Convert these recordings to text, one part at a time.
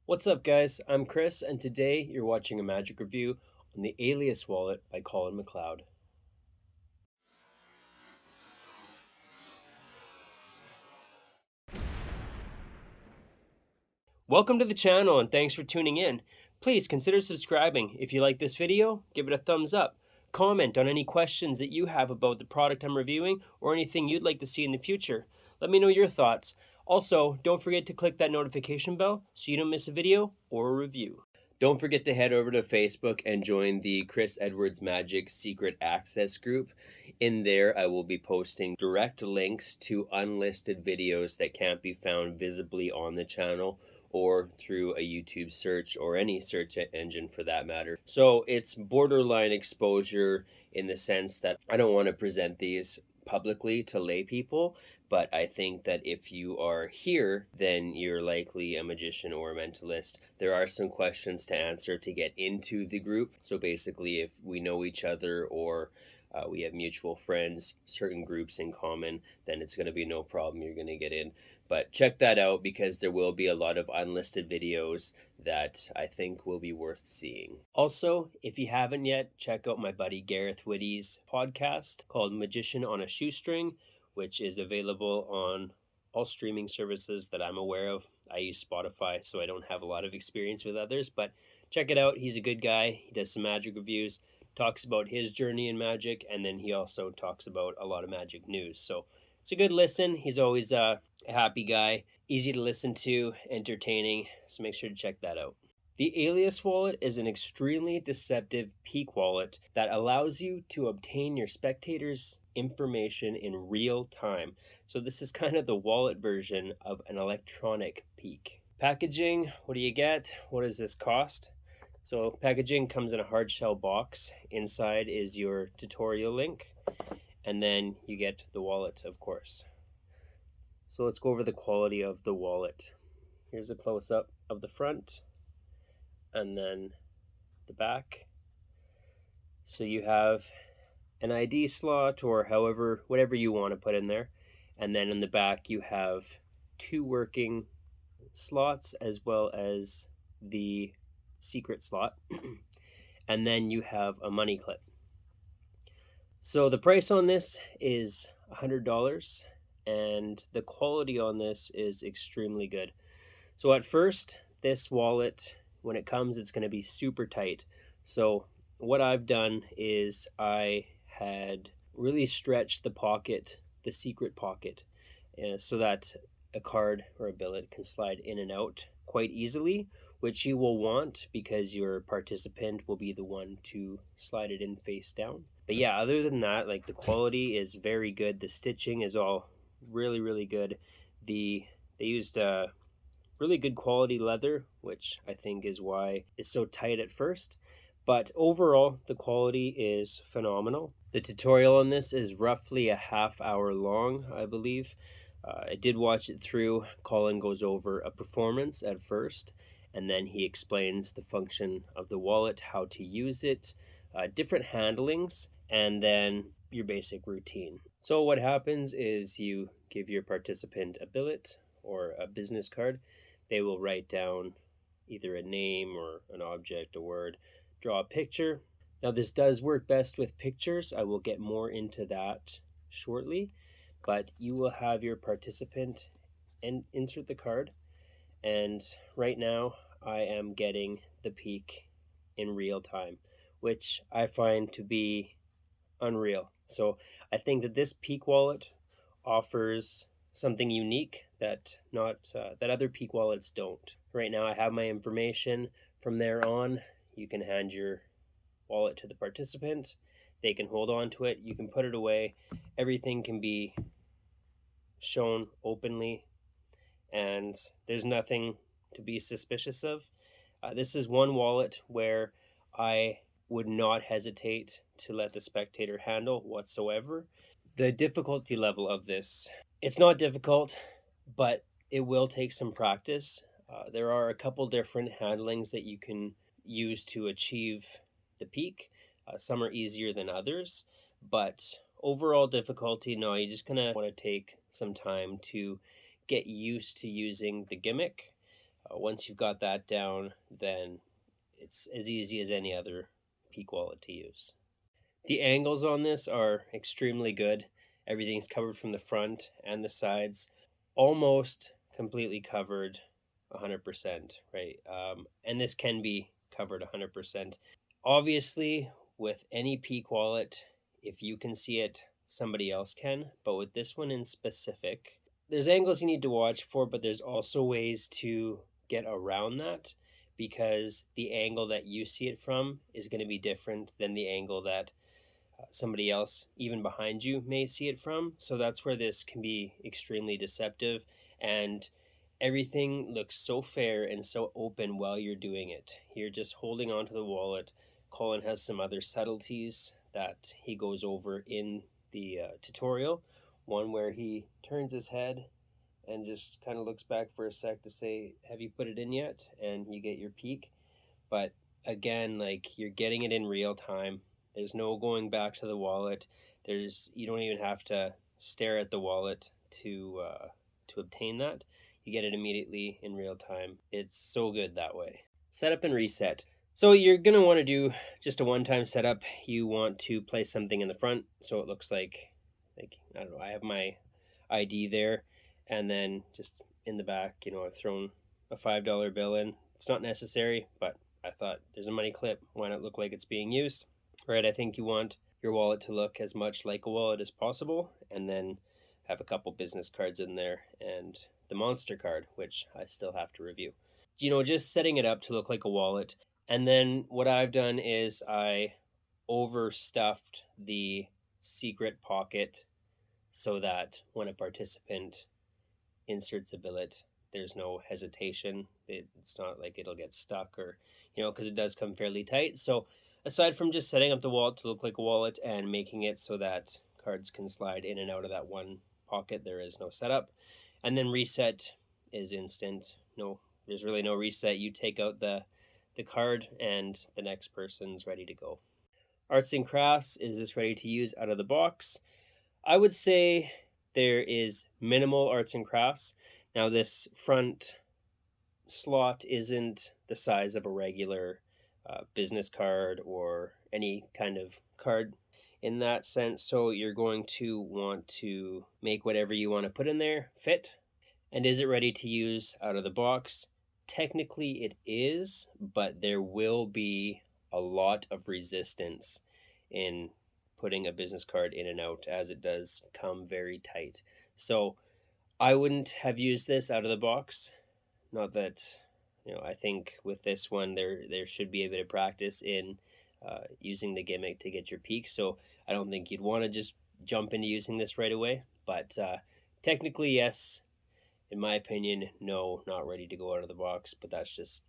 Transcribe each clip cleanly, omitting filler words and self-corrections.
What's up, guys? I'm Chris, and today you're watching a magic review on the Alias Wallet by Colin McLeod. Welcome to the channel, and thanks for tuning in. Please consider subscribing. If you like this video, give it a thumbs up. Comment on any questions that you have about the product I'm reviewing or anything you'd like to see in the future. Let me know your thoughts. Also, don't forget to click that notification bell so you don't miss a video or a review. Don't forget to head over to Facebook and join the Chris Edwards Magic Secret Access group. In there, I will be posting direct links to unlisted videos that can't be found visibly on the channel or through a YouTube search or any search engine for that matter. So it's borderline exposure in the sense that I don't want to present these publicly to lay people, but I think that if you are here, then you're likely a magician or a mentalist. There are some questions to answer to get into the group. So basically, if we know each other or we have mutual friends, certain groups in common, then it's going to be no problem. You're going to get in. But check that out because there will be a lot of unlisted videos that I think will be worth seeing. Also, if you haven't yet, check out my buddy Gareth Whitty's podcast called Magician on a Shoestring, which is available on all streaming services that I'm aware of. I use Spotify, so I don't have a lot of experience with others, but check it out. He's a good guy. He does some magic reviews, talks about his journey in magic, and then he also talks about a lot of magic news. So it's a good listen. He's always a happy guy, easy to listen to, entertaining, so make sure to check that out. The Alias Wallet is an extremely deceptive peak wallet that allows you to obtain your spectators' information in real time. So this is kind of the wallet version of an electronic peak. Packaging, what do you get? What does this cost? So packaging comes in a hard shell box. Inside is your tutorial link, and then you get the wallet, of course. So let's go over the quality of the wallet. Here's a close-up of the front and then the back. So you have an ID slot or whatever you want to put in there. And then in the back you have two working slots as well as the secret slot. And then you have a money clip. So the price on this is $100 and the quality on this is extremely good. So at first, this wallet, when it comes, it's going to be super tight. So what I've done is I had really stretched the pocket, the secret pocket, so that a card or a billet can slide in and out quite easily, which you will want because your participant will be the one to slide it in face down. But yeah, other than that, like the quality is very good. The stitching is all really good. They used really good quality leather, which I think is why it's so tight at first. But overall, the quality is phenomenal. The tutorial on this is roughly a half hour long, I believe. I did watch it through. Colin goes over a performance at first, and then he explains the function of the wallet, how to use it, different handlings, and then your basic routine. So what happens is you give your participant a billet or a business card. They will write down either a name or an object, a word, draw a picture. Now this does work best with pictures. I will get more into that shortly, but you will have your participant and insert the card. And right now I am getting the peak in real time, which I find to be unreal. So I think that this peak wallet offers something unique that that other peak wallets don't. Right now I have my information. From there on, you can hand your wallet to the participant. They can hold on to it. You can put it away. Everything can be shown openly, and there's nothing to be suspicious of. This is one wallet where I would not hesitate to let the spectator handle whatsoever. The difficulty level of this, it's not difficult, but it will take some practice. There are a couple different handlings that you can use to achieve the peak. Some are easier than others, but overall difficulty, no, you're just gonna want to take some time to get used to using the gimmick. Once you've got that down, then it's as easy as any other Peak wallet to use. The angles on this are extremely good. Everything's covered from the front and the sides, almost completely covered 100%, right? And this can be covered 100%. Obviously, with any Peak wallet, if you can see it, somebody else can. But with this one in specific, there's angles you need to watch for, but there's also ways to get around that, because the angle that you see it from is going to be different than the angle that somebody else, even behind you, may see it from. So that's where this can be extremely deceptive, and everything looks so fair and so open while you're doing it. You're just holding onto the wallet. Colin has some other subtleties that he goes over in the tutorial. One where he turns his head and just kind of looks back for a sec to say, have you put it in yet? And you get your peak. But again, like, you're getting it in real time. There's no going back to the wallet. You don't even have to stare at the wallet to obtain that. You get it immediately in real time. It's so good that way. Setup and reset. So you're gonna want to do just a one-time setup. You want to place something in the front so it looks like I don't know, I have my ID there, and then just in the back, I've thrown a $5 bill in. It's not necessary, but I thought, there's a money clip, why not look like it's being used? Right, I think you want your wallet to look as much like a wallet as possible, and then have a couple business cards in there and the monster card, which I still have to review. Just setting it up to look like a wallet. And then what I've done is I overstuffed the secret pocket so that when a participant inserts a billet, there's no hesitation. It's not like it'll get stuck, or, because it does come fairly tight. So aside from just setting up the wallet to look like a wallet and making it so that cards can slide in and out of that one pocket, there is no setup. And then reset is instant. No, there's really no reset. You take out the card and the next person's ready to go. Arts and crafts, is this ready to use out of the box? I would say there is minimal arts and crafts. Now, this front slot isn't the size of a regular business card or any kind of card in that sense. So you're going to want to make whatever you want to put in there fit. And is it ready to use out of the box? Technically it is, but there will be a lot of resistance in putting a business card in and out, as it does come very tight. So I wouldn't have used this out of the box. Not that, I think with this one there should be a bit of practice in using the gimmick to get your peak. So I don't think you'd want to just jump into using this right away. But technically, yes. In my opinion, no, not ready to go out of the box, but that's just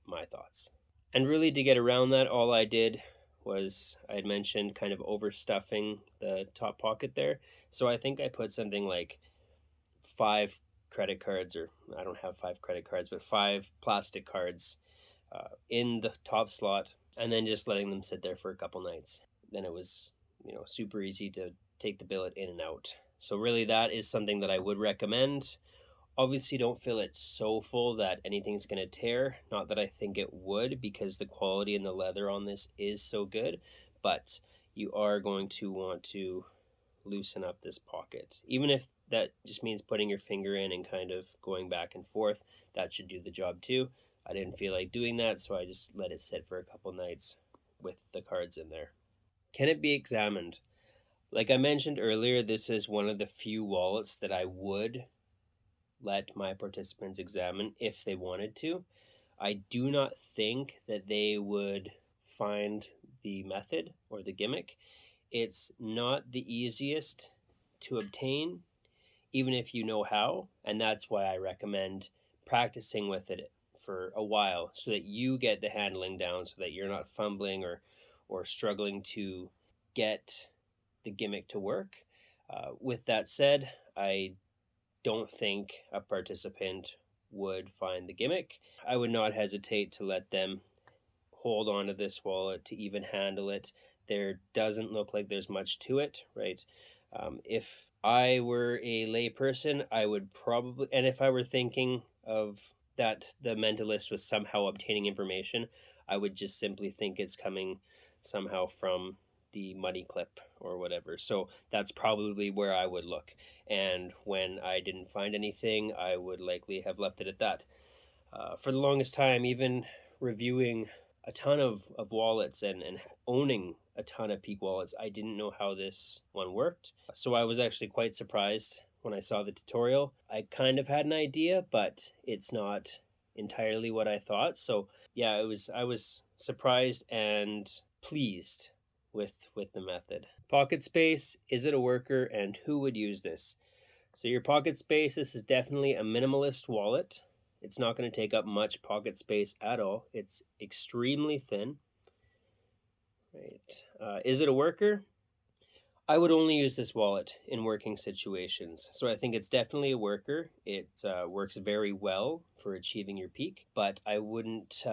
my thoughts. And really, to get around that, all I did was, I had mentioned kind of overstuffing the top pocket there. So I think I put something like 5 credit cards, or I don't have 5 credit cards, but 5 plastic cards in the top slot, and then just letting them sit there for a couple nights. Then it was, super easy to take the billet in and out. So really, that is something that I would recommend. Obviously, don't fill it so full that anything's going to tear. Not that I think it would, because the quality and the leather on this is so good, but you are going to want to loosen up this pocket. Even if that just means putting your finger in and kind of going back and forth, that should do the job too. I didn't feel like doing that, so I just let it sit for a couple nights with the cards in there. Can it be examined? Like I mentioned earlier, this is one of the few wallets that I would let my participants examine if they wanted to. I do not think that they would find the method or the gimmick. It's not the easiest to obtain, even if you know how, and that's why I recommend practicing with it for a while so that you get the handling down, so that you're not fumbling or struggling to get the gimmick to work. With that said, I don't think a participant would find the gimmick. I would not hesitate to let them hold on to this wallet to even handle it. There doesn't look like there's much to it, right? If I were a layperson, I would probably, and if I were thinking of that the mentalist was somehow obtaining information, I would just simply think it's coming somehow from the money clip or whatever. So that's probably where I would look. And when I didn't find anything, I would likely have left it at that. For the longest time, even reviewing a ton of wallets and owning a ton of Peak wallets, I didn't know how this one worked. So I was actually quite surprised when I saw the tutorial. I kind of had an idea, but it's not entirely what I thought. So yeah, I was surprised and pleased with the method. Pocket space, is it a worker, and who would use this? So your pocket space, this is definitely a minimalist wallet. It's not going to take up much pocket space at all. It's extremely thin. Right. Is it a worker? I would only use this wallet in working situations. So I think it's definitely a worker. It works very well for achieving your peak, but I wouldn't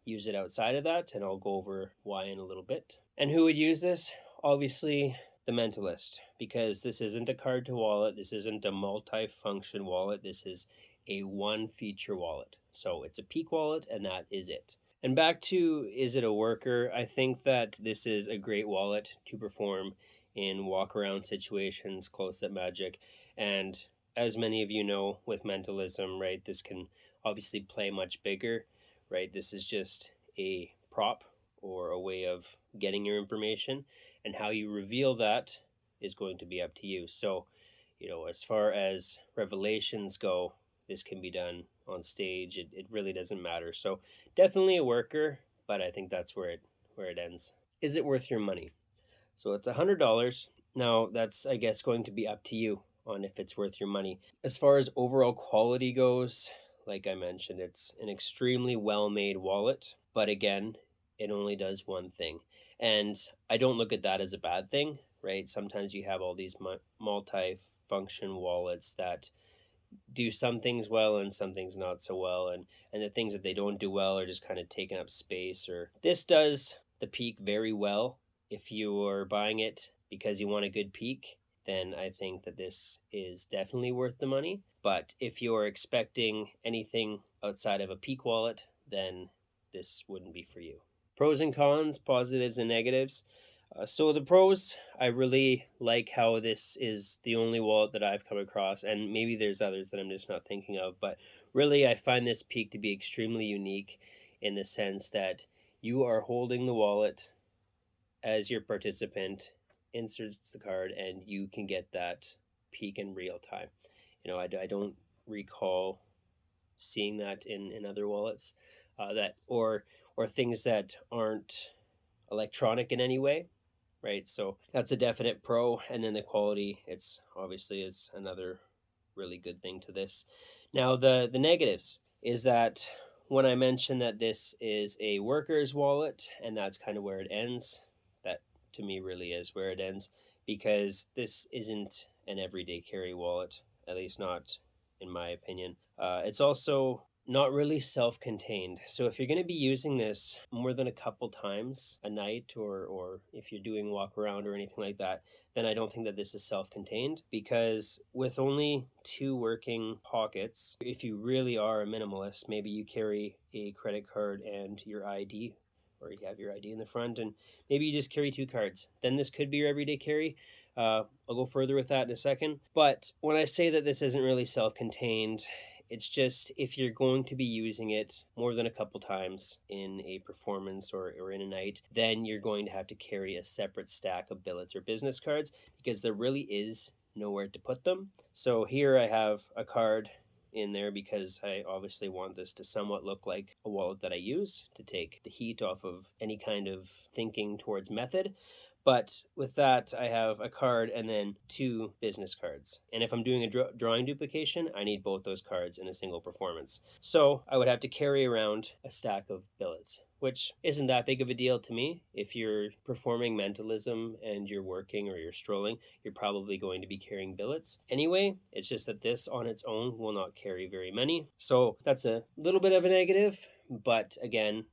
use it outside of that, and I'll go over why in a little bit. And who would use this? Obviously, the mentalist, because this isn't a card to wallet. This isn't a multi-function wallet. This is a one feature wallet. So it's a peak wallet, and that is it. And back to, is it a worker? I think that this is a great wallet to perform in walk around situations, close up magic. And as many of you know with mentalism, right, this can obviously play much bigger, right? This is just a prop or a way of getting your information, and how you reveal that is going to be up to you. So, as far as revelations go, this can be done on stage. It really doesn't matter. So definitely a worker, but I think that's where it ends. Is it worth your money? So it's $100. Now that's, I guess, going to be up to you on if it's worth your money. As far as overall quality goes, like I mentioned, it's an extremely well-made wallet, but again, it only does one thing. And I don't look at that as a bad thing, right? Sometimes you have all these multi-function wallets that do some things well and some things not so well, and the things that they don't do well are just kind of taking up space. Or this does the peak very well. If you are buying it because you want a good peak, then I think that this is definitely worth the money. But if you're expecting anything outside of a peak wallet, then this wouldn't be for you. Pros and cons, positives and negatives. So the pros, I really like how this is the only wallet that I've come across, and maybe there's others that I'm just not thinking of, but really I find this peak to be extremely unique in the sense that you are holding the wallet as your participant inserts the card, and you can get that peak in real time. I don't recall seeing that in other wallets, that or things that aren't electronic in any way, right? So that's a definite pro. And then the quality, it's obviously is another really good thing to this. Now the negatives is that when I mentioned that this is a worker's wallet, and that's kind of where it ends, that to me really is where it ends, because this isn't an everyday carry wallet, at least not in my opinion. It's also not really self-contained. So if you're going to be using this more than a couple times a night, or if you're doing walk around or anything like that, then I don't think that this is self-contained, because with only 2 working pockets, if you really are a minimalist, maybe you carry a credit card and your ID, or you have your ID in the front, and maybe you just carry 2 cards, then this could be your everyday carry. I'll go further with that in a second. But when I say that this isn't really self-contained, it's just if you're going to be using it more than a couple times in a performance or in a night, then you're going to have to carry a separate stack of billets or business cards, because there really is nowhere to put them. So here I have a card in there because I obviously want this to somewhat look like a wallet that I use to take the heat off of any kind of thinking towards method. But with that, I have a card and then 2 business cards. And if I'm doing a drawing duplication, I need both those cards in a single performance. So I would have to carry around a stack of billets, which isn't that big of a deal to me. If you're performing mentalism and you're working or you're strolling, you're probably going to be carrying billets anyway. It's just that this on its own will not carry very many. So that's a little bit of a negative, but again,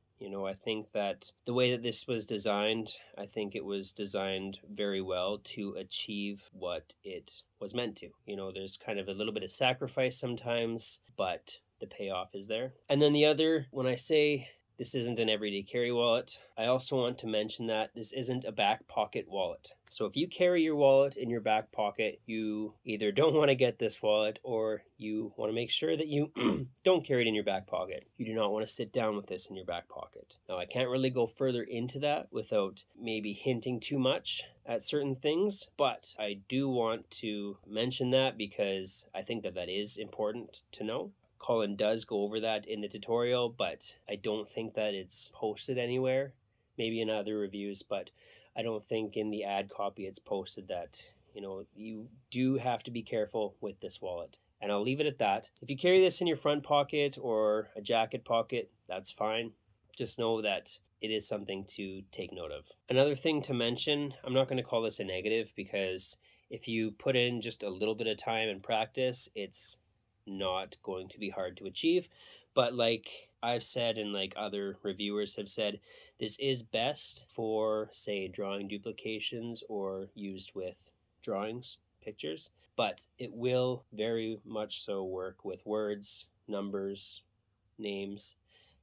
I think that the way that this was designed, I think it was designed very well to achieve what it was meant to. There's kind of a little bit of sacrifice sometimes, but the payoff is there. And then the other, when I say this isn't an everyday carry wallet, I also want to mention that this isn't a back pocket wallet. So if you carry your wallet in your back pocket, you either don't want to get this wallet or you want to make sure that you don't carry it in your back pocket. You do not want to sit down with this in your back pocket. Now, I can't really go further into that without maybe hinting too much at certain things, but I do want to mention that because I think that that is important to know. Colin does go over that in the tutorial, but I don't think that it's posted anywhere. Maybe in other reviews, but I don't think in the ad copy it's posted that, you do have to be careful with this wallet. And I'll leave it at that. If you carry this in your front pocket or a jacket pocket, that's fine. Just know that it is something to take note of. Another thing to mention, I'm not going to call this a negative because if you put in just a little bit of time and practice, it's not going to be hard to achieve. But like I've said and like other reviewers have said, this is best for, say, drawing duplications or used with drawings, pictures, but it will very much so work with words, numbers, names,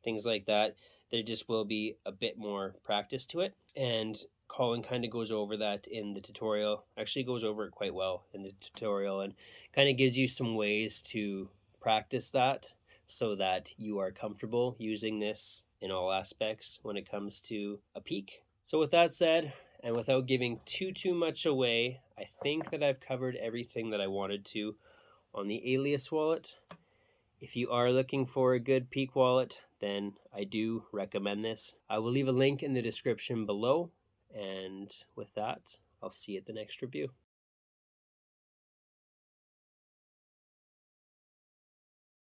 things like that. There just will be a bit more practice to it. And Colin kind of goes over that in the tutorial, actually goes over it quite well in the tutorial and kind of gives you some ways to practice that so that you are comfortable using this in all aspects when it comes to a peak. So with that said, and without giving too much away, I think that I've covered everything that I wanted to on the Alias wallet. If you are looking for a good peak wallet, then I do recommend this. I will leave a link in the description below. And with that, I'll see you at the next review.